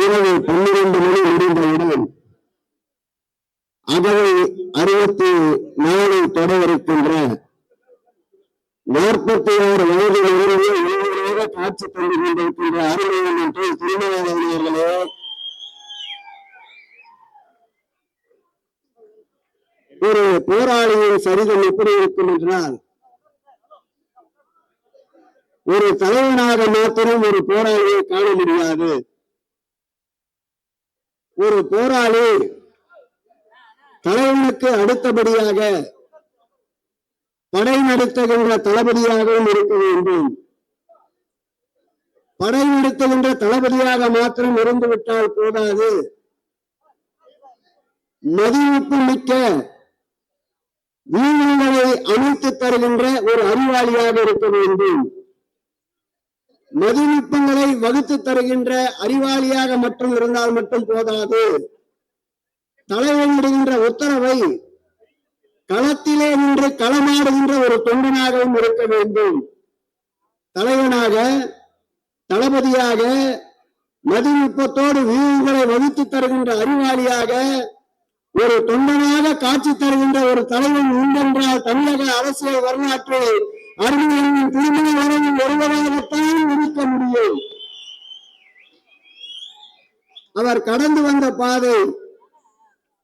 இரவு 12 மணி முடிந்தவுடன் அகவை 64 தொடர்கின்ற 46 வயதில் இருந்து இளைஞராக காட்சி தந்து கொண்டிருக்கின்ற அருமையான திருமணவர்களே, ஒரு போராளியின் சரிதம் எப்படி இருக்கும் என்றால், ஒரு தலைவனாக மாத்திரம் ஒரு போராளியை காண முடியாது. ஒரு போராளி தலைவனுக்கு அடுத்தபடியாக படை நடத்துகின்ற தளபதியாகவும் இருக்க வேண்டும். படை நடத்துகின்ற தளபதியாக மாத்திரம் இருந்துவிட்டால் போதாது, மதிப்பு மிக்க வீரங்களை அமைத்து தருகின்ற ஒரு அறிவாளியாக இருக்க வேண்டும். மதிநுட்பங்களை வகுத்து தருகின்ற அறிவாளியாக மட்டும் இருந்தால் மட்டும் போதாது, தலைவன் இடுகின்ற உத்தரவை களத்திலே நின்று களமாடுகின்ற ஒரு தொண்டனாகவும் இருக்க வேண்டும். தலைவனாக, தளபதியாக, மதிநுட்பத்தோடு வீரங்களை வகுத்து தருகின்ற அறிவாளியாக, ஒரு தொண்டனாக காட்சி தருகின்ற ஒரு தலைவன் உண்டென்றால் தமிழக அரசியல் வரலாற்றில் அறிஞரின் திருமண வரவில் ஒருவராகத்தான் இருக்க முடியும். அவர் கடந்து வந்த பாதை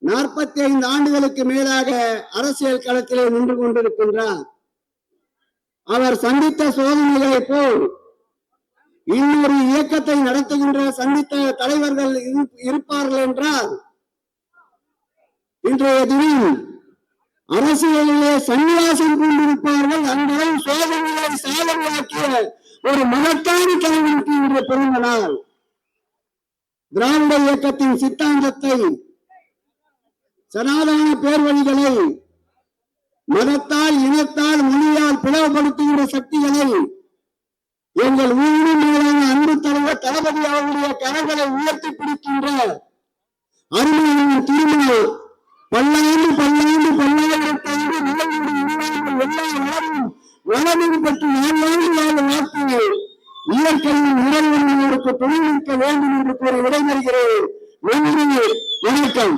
45 ஆண்டுகளுக்கு மேலாக அரசியல் களத்திலே நின்று கொண்டிருக்கின்றார். அவர் சந்தித்த சோதனைகளை போல் இன்னொரு இயக்கத்தை நடத்துகின்ற சந்தித்த தலைவர்கள் இருப்பார்கள் என்றால், இன்றைய தினம் அரசியலிலே சன்னியாசம் கொண்டிருப்பார்கள். அந்த சோதனைகளை சாதனையாக்கிய ஒரு மகத்தான தலைவனுக்கு இன்று பிறந்த நாள். திராவிட இயக்கத்தின் சித்தாந்தத்தை, சனாதன பேர்வழிகளை, மதத்தால், இனத்தால், மொழியால் பிளவுபடுத்துகின்ற சக்திகளை எங்கள் உயிரின் மேலான அன்பு தலைவர் தளபதி அவருடைய கரங்களை உயர்த்தி பிடிக்கின்ற அருமையான திருமணம் பல்லாயிரத்தாண்டு நிலையோடு எல்லா நாடும் வளமும் பற்றி 4 ஆண்டு வாழ்க்கையை இயற்கையின் இறைவனுக்கு தொழில்நுட்ப வேண்டும் என்று கூறி விடைபெறுகிறேன். நன்றி, வணக்கம்.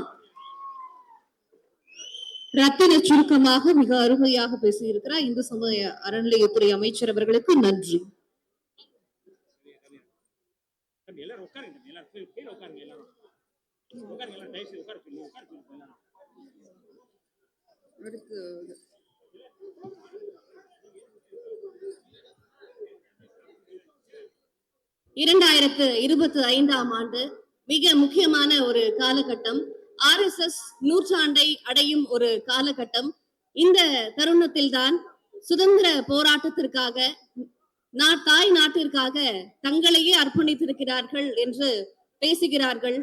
ரத்தின சுருக்கமாக மிக அருமையாக பேசியிருக்கிறார் இந்து சமய அறநிலையத்துறை அமைச்சர் அவர்களுக்கு நன்றி. அடுத்து 2025ஆம் ஆண்டு மிக முக்கியமான ஒரு காலகட்டம். RSS நூற்றாண்டை அடையும் ஒரு காலகட்டம். இந்த தருணத்தில் தான் சுதந்திர போராட்டத்திற்காக, தாய் நாட்டிற்காக தங்களையே அர்ப்பணித்திருக்கிறார்கள் என்று பேசுகிறார்கள்.